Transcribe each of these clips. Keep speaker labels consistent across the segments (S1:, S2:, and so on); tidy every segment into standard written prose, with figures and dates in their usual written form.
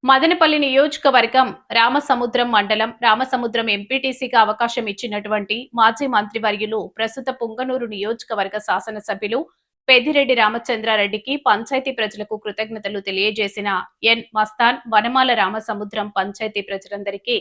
S1: మదనపల్లి నియోజకవర్గం రామసముద్రం మండలం రామసముద్రం ఎంపీటీసీగా అవకాశం ఇచ్చినటువంటి మాజీ మంత్రివర్యులు ప్రస్తుత పుంగనూరు నియోజకవర్గ శాసనసభ్యులు పెద్దిరెడ్డి రామచంద్రారెడ్డికి పంచాయతీ ప్రజలకు కృతజ్ఞతలు తెలియజేసిన ఎన్ మస్తాన్ వనమాల రామసముద్రం పంచాయతీ ప్రజలందరికీ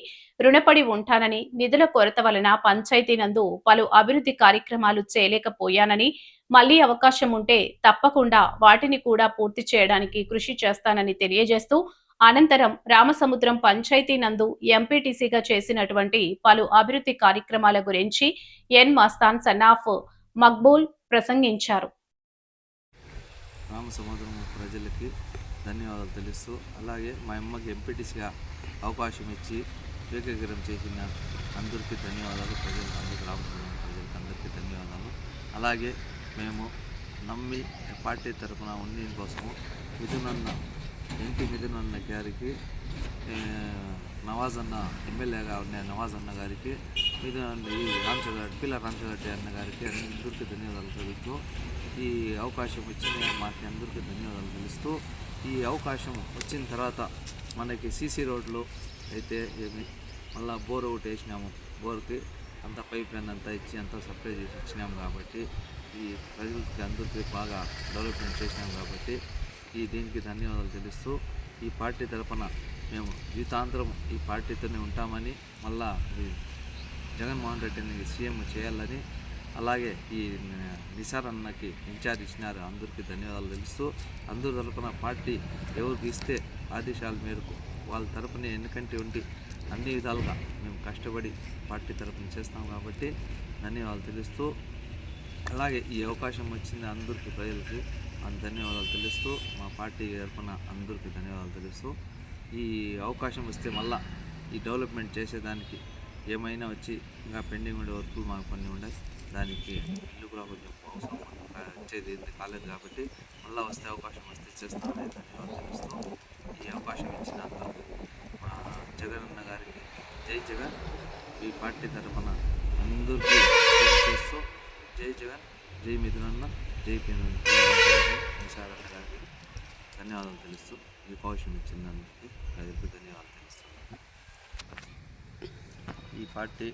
S1: రుణపడి ఉంటానని, నిధుల కొరత వలన పంచాయతీ నందు పలు అభివృద్ధి కార్యక్రమాలు చేయలేకపోయానని, మళ్లీ అవకాశం ఉంటే తప్పకుండా వాటిని కూడా పూర్తి చేయడానికి కృషి చేస్తానని తెలియజేస్తూ అనంతరం రామసముద్రం పంచాయతీ నందు ఎంపీటీసీగా చేసినటువంటి పలు అభివృద్ధి కార్యక్రమాల గురించి ఎన్ మస్తాన్ సన్నాఫ్ మక్బూల్ ప్రసంగించారు.
S2: రామసముద్రం ప్రజలకి ధన్యవాదాలు తెలుస్తూ, అలాగే మా అమ్మకి ఎంపీటీసీగా అవకాశం ఇచ్చి ఏకీకరణ చేసిన అందరికీ ధన్యవాదాలు. అందరికీ రామసముద్రం ప్రజలకి అందరికీ ధన్యవాదాలు. అలాగే మేము నమ్మి పార్టీ తరఫున ఉండి కోసము ఎంపీ మిథునన్న గారికి, నవాజ్ అన్న ఎమ్మెల్యేగా ఉన్న నవాజ్ అన్న గారికి, పిల్ల రామచంద్రారెడ్డి అన్న గారికి అందరికీ ధన్యవాదాలు తెలుస్తూ, ఈ అవకాశం ఇచ్చిన మాకు అందరికీ ధన్యవాదాలు తెలుస్తూ, ఈ అవకాశం వచ్చిన తర్వాత మనకి సీసీ రోడ్లు అయితే ఏమి మళ్ళీ బోర్ ఒకటి వేసినాము. బోర్కి అంతా పైప్ లైన్ అంతా ఇచ్చి అంతా సప్లై చేసి ఇచ్చినాము కాబట్టి ఈ ప్రజలకి అందరికీ బాగా డెవలప్మెంట్ చేసినాము కాబట్టి దీనికి ధన్యవాదాలు తెలుస్తూ, ఈ పార్టీ తరపున మేము జీవితాంతరం ఈ పార్టీతోనే ఉంటామని, మళ్ళా జగన్మోహన్ రెడ్డిని సీఎం చేయాలని, అలాగే ఈ నిసార్ అన్నకి ఇన్ఛార్జ్ ఇచ్చినారు అందరికీ ధన్యవాదాలు తెలుస్తూ, అందరి తరపున పార్టీ ఎవరికి ఇస్తే ఆదేశాల మేరకు వాళ్ళ తరపున ఎన్నికంటే ఉండి అన్ని విధాలుగా మేము కష్టపడి పార్టీ తరపున చేస్తాం కాబట్టి ధన్యవాదాలు తెలుస్తూ, అలాగే ఈ అవకాశం వచ్చింది అందరికీ ప్రజలకి ధన్యవాదాలు తెలుస్తూ, మా పార్టీ తరపున అందరికీ ధన్యవాదాలు తెలుస్తూ, ఈ అవకాశం వస్తే మళ్ళా ఈ డెవలప్మెంట్ చేసేదానికి ఏమైనా వచ్చి ఇంకా పెండింగ్ ఉండే వర్కులు మాకు కొన్ని ఉన్నాయి, దానికి ఇల్లు కూడా కొంచెం అవసరం వచ్చేది కాలేదు కాబట్టి మళ్ళీ వస్తే అవకాశం వస్తే చేస్తామని ధన్యవాదాలు తెలుస్తూ, ఈ అవకాశం ఇచ్చిన అందరికీ మా జగన్ అన్న గారికి జై జగన్, ఈ పార్టీ తరపున అందరికీ చేస్తూ జై జగన్, జై మిథునన్న, జై నిసార్ అన్న గారికి ధన్యవాదాలు తెలుస్తూ, ఈ అవకాశం ఇచ్చిందందరికీ ప్రజలకు ధన్యవాదాలు తెలుస్తూ, ఈ పార్టీ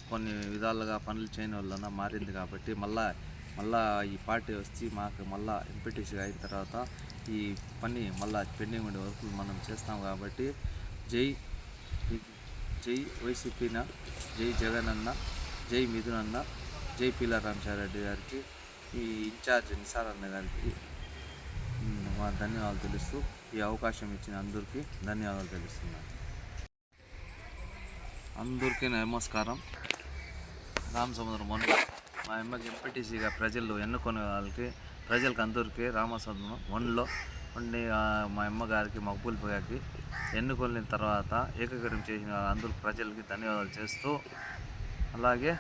S2: కొన్ని విధాలుగా పనులు చేయని వలన మారింది కాబట్టి మళ్ళా ఈ పార్టీ వచ్చి మాకు మళ్ళా ఎంపీటీసీగా అయిన తర్వాత ఈ పని మళ్ళా పెండింగ్ ఉండే వరకు మనం చేస్తాం కాబట్టి జై వైసీపీన, జై జగన్ అన్న, జై మిథునన్న, జై పిల్ల రామచంద్రారెడ్డి గారికి, ఈ ఇన్ఛార్జ్ నిసార్ అన్న గారికి మా ధన్యవాదాలు తెలుస్తూ, ఈ అవకాశం ఇచ్చిన అందరికీ ధన్యవాదాలు తెలుస్తున్నాను. అందరికీ నమస్కారం. రామసముద్రం మా అమ్మకి ఎంపీటీసీగా ప్రజలు ఎన్నుకునే వాళ్ళకి ప్రజలకు అందరికీ రామసముద్రం వన్లో ఉండి మా అమ్మగారికి మక్బూల్ గారికి ఎన్నుకున్న తర్వాత ఏకీకరణ చేసిన అందరూ ప్రజలకి ధన్యవాదాలు చేస్తూ, అలాగే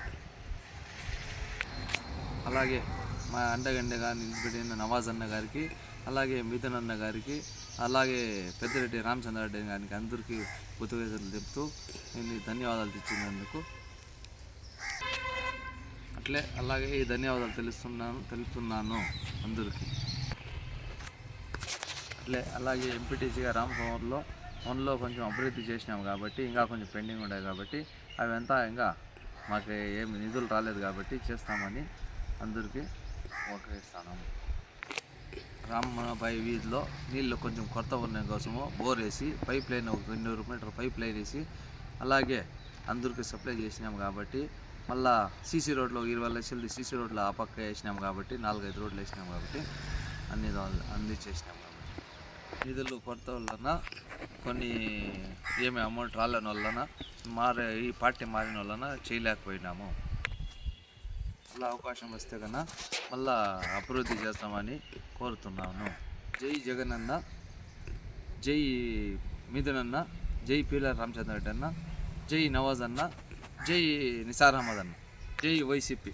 S2: మా అండగండగా నిలబడిన నవాజ్ అన్న గారికి, అలాగే మిథున్ అన్న గారికి, అలాగే పెద్దిరెడ్డి రామచంద్రారెడ్డి గారికి అందరికీ కృతజ్ఞతలు చెప్తూ నేను ధన్యవాదాలు తెచ్చినందుకు అలాగే ఈ ధన్యవాదాలు తెలుపుతున్నాను అందరికీ. అలాగే ఎంపీటీసీగా రామసముద్రంలో వన్లో కొంచెం అభివృద్ధి చేసినాము కాబట్టి ఇంకా కొంచెం పెండింగ్ ఉన్నాయి కాబట్టి అవంతా ఇంకా మాకు ఏమి నిధులు రాలేదు కాబట్టి చేస్తామని అందరికీ ఇస్తాను. రామబాయి వీధిలో నీళ్ళు కొంచెం కొరత ఉన్న కోసము బోర్ వేసి పైప్ లైన్ ఒక 200 మీటర్ పైప్ లైన్ వేసి అలాగే అందరికీ సప్లై చేసినాము కాబట్టి మళ్ళా సీసీ రోడ్లో 20 లక్షలది సీసీ రోడ్లో ఆ పక్క వేసినాము కాబట్టి 4-5 రోడ్లు వేసినాము కాబట్టి అన్ని చేసినాము కాబట్టి నిధులు కొరత వలన కొన్ని ఏమి అమౌంట్ రాలేని వలన ఈ పార్టీ మారిన వలన చేయలేకపోయినాము. అలా అవకాశం వస్తే కన్నా మళ్ళా అభివృద్ధి చేస్తామని కోరుతున్నాను. జై జగన్ అన్న, జై మిథునన్న, జై పిల్ల రామచంద్రారెడ్డి అన్న, జై నవాజ్ అన్న, జై నిసార్ అహ్మద్ అన్న, జై వైసీపీ.